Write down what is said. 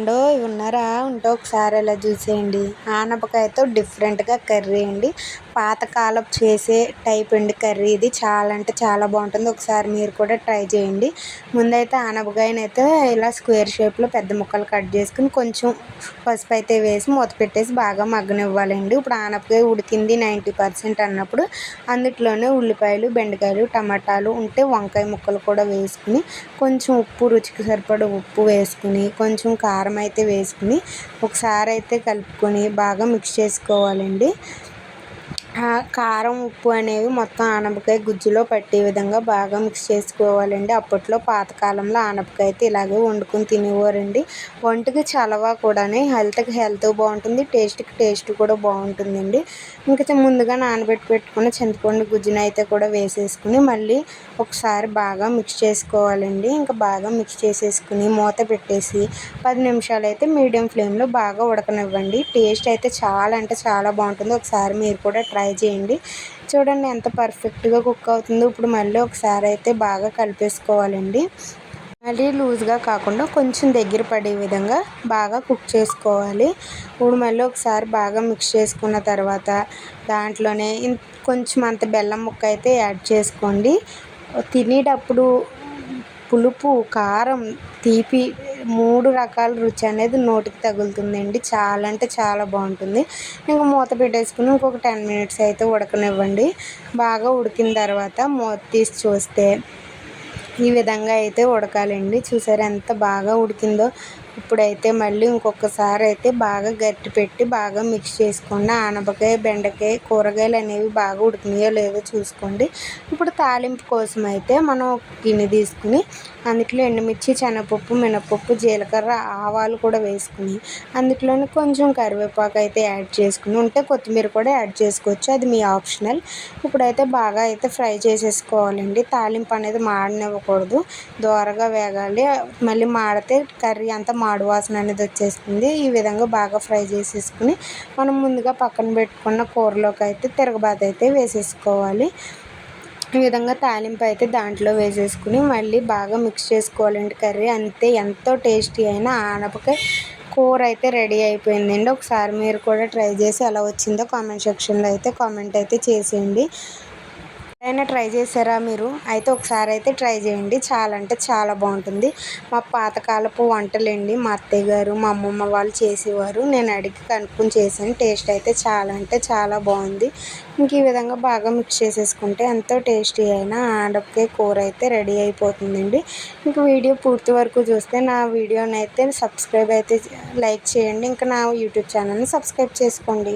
ఏమండో ఉన్నారా? ఉంటే ఒకసారి ఇలా చూసేయండి. ఆనపకాయతో డిఫరెంట్గా కర్రీ అండి. పాతకాలపు చేసే టైప్ అండి కర్రీ ఇది. చాలా అంటే చాలా బాగుంటుంది. ఒకసారి మీరు కూడా ట్రై చేయండి. ముందైతే ఆనపకాయని అయితే ఇలా స్క్వేర్ షేప్లో పెద్ద ముక్కలు కట్ చేసుకుని కొంచెం పసుపు అయితే వేసి మూత పెట్టేసి బాగా మగ్గనివ్వాలండి. ఇప్పుడు ఆనపకాయ ఉడికింది 90% అన్నప్పుడు అందులోనే ఉల్లిపాయలు, బెండకాయలు, టమాటాలు ఉంటే వంకాయ ముక్కలు కూడా వేసుకుని కొంచెం ఉప్పు, రుచికి సరిపడా ఉప్పు వేసుకుని కొంచెం కారం అయితే వేసుకుని ఒకసారి అయితే కలుపుకొని బాగా మిక్స్ చేసుకోవాలండి. కారం, ఉప్పు అనేవి మొత్తం ఆనపకాయ గుజ్జులో పట్టే విధంగా బాగా మిక్స్ చేసుకోవాలండి. అప్పట్లో పాతకాలంలో ఆనపకాయ అయితే ఇలాగే వండుకొని తినేవారండి. ఒంటికి చలవ కూడానే, హెల్త్కి హెల్త్ బాగుంటుంది, టేస్ట్కి టేస్ట్ కూడా బాగుంటుందండి. ఇంకా ముందుగా నానబెట్టుకున్న చింతపండు గుజ్జును అయితే కూడా వేసేసుకుని మళ్ళీ ఒకసారి బాగా మిక్స్ చేసుకోవాలండి. ఇంకా బాగా మిక్స్ చేసేసుకుని మూత పెట్టేసి 10 నిమిషాలు అయితే మీడియం ఫ్లేమ్లో బాగా ఉడకనివ్వండి. టేస్ట్ అయితే చాలా అంటే చాలా బాగుంటుంది. ఒకసారి మీరు కూడా ట్రై చేయండి. చూడండి ఎంత పర్ఫెక్ట్గా కుక్ అవుతుందో. ఇప్పుడు మళ్ళీ ఒకసారి అయితే బాగా కలిపేసుకోవాలండి. మళ్ళీ లూజ్గా కాకుండా కొంచెం దగ్గర పడే విధంగా బాగా కుక్ చేసుకోవాలి. ఇప్పుడు మళ్ళీ ఒకసారి బాగా మిక్స్ చేసుకున్న తర్వాత దాంట్లోనే కొంచెం అంత బెల్లం ముక్క అయితే యాడ్ చేసుకోండి. తినేటప్పుడు పులుపు, కారం, తీపి 3 రకాల రుచి అనేది నోటికి తగులుతుందండి. చాలా అంటే చాలా బాగుంటుంది. ఇంకా మూత పెట్టేసుకుని ఇంకొక 10 మినిట్స్ అయితే ఉడకనివ్వండి. బాగా ఉడికిన తర్వాత మూత తీసి చూస్తే ఈ విధంగా అయితే ఉడకాలండి. చూసారా ఎంత బాగా ఉడికిందో. ఇప్పుడైతే మళ్ళీ ఇంకొకసారి అయితే బాగా గట్టి పెట్టి బాగా మిక్స్ చేసుకోండి. ఆనపకాయ, బెండకాయ కూరగాయలు అనేవి బాగా ఉడికినాయో లేదో చూసుకోండి. ఇప్పుడు తాలింపు కోసం అయితే మనం గిన్నె తీసుకుని అందులో ఎండుమిర్చి, శనగపప్పు, మినపప్పు, జీలకర్ర, ఆవాలు కూడా వేసుకుని అందులోనే కొంచెం కరివేపాకు అయితే యాడ్ చేసుకుని ఉంటే కొత్తిమీర కూడా యాడ్ చేసుకోవచ్చు. అది మీ ఆప్షనల్. ఇప్పుడైతే బాగా అయితే ఫ్రై చేసేసుకోవాలండి. తాలింపు అనేది మాడనివ్వకూడదు, దోరగా వేగాలి. మళ్ళీ మాడితే కర్రీ అంతా మాడు వాసన అనేది వచ్చేస్తుంది. ఈ విధంగా బాగా ఫ్రై చేసేసుకుని మనం ముందుగా పక్కన పెట్టుకున్న కూరలోకి అయితే తిరగబాత అయితే వేసేసుకోవాలి. ఈ విధంగా తాలింపు అయితే దాంట్లో వేసేసుకుని మళ్ళీ బాగా మిక్స్ చేసుకోవాలండి. కర్రీ అంతే, ఎంతో టేస్టీ అయిన ఆనపకాయ కూర అయితే రెడీ అయిపోయిందండి. ఒకసారి మీరు కూడా ట్రై చేసి ఎలా వచ్చిందో కామెంట్ సెక్షన్లో అయితే కామెంట్ అయితే చేసేయండి. అయినా ట్రై చేశారా మీరు? అయితే ఒకసారి అయితే ట్రై చేయండి. చాలా అంటే చాలా బాగుంటుంది. మా పాతకాలపు వంటలండి. మా అత్తయ్య గారు, మా అమ్మమ్మ వాళ్ళు చేసేవారు. నేను అడిగి కనుక్కొని చేశాను. టేస్ట్ అయితే చాలా అంటే చాలా బాగుంది. ఇంక ఈ విధంగా బాగా మిక్స్ చేసేసుకుంటే ఎంతో టేస్టీ అయిన ఆనపకాయ కూర అయితే రెడీ అయిపోతుందండి. ఇంక వీడియో పూర్తి వరకు చూస్తే నా వీడియోని అయితే సబ్స్క్రైబ్ అయితే లైక్ చేయండి. ఇంకా నా యూట్యూబ్ ఛానల్ని సబ్స్క్రైబ్ చేసుకోండి.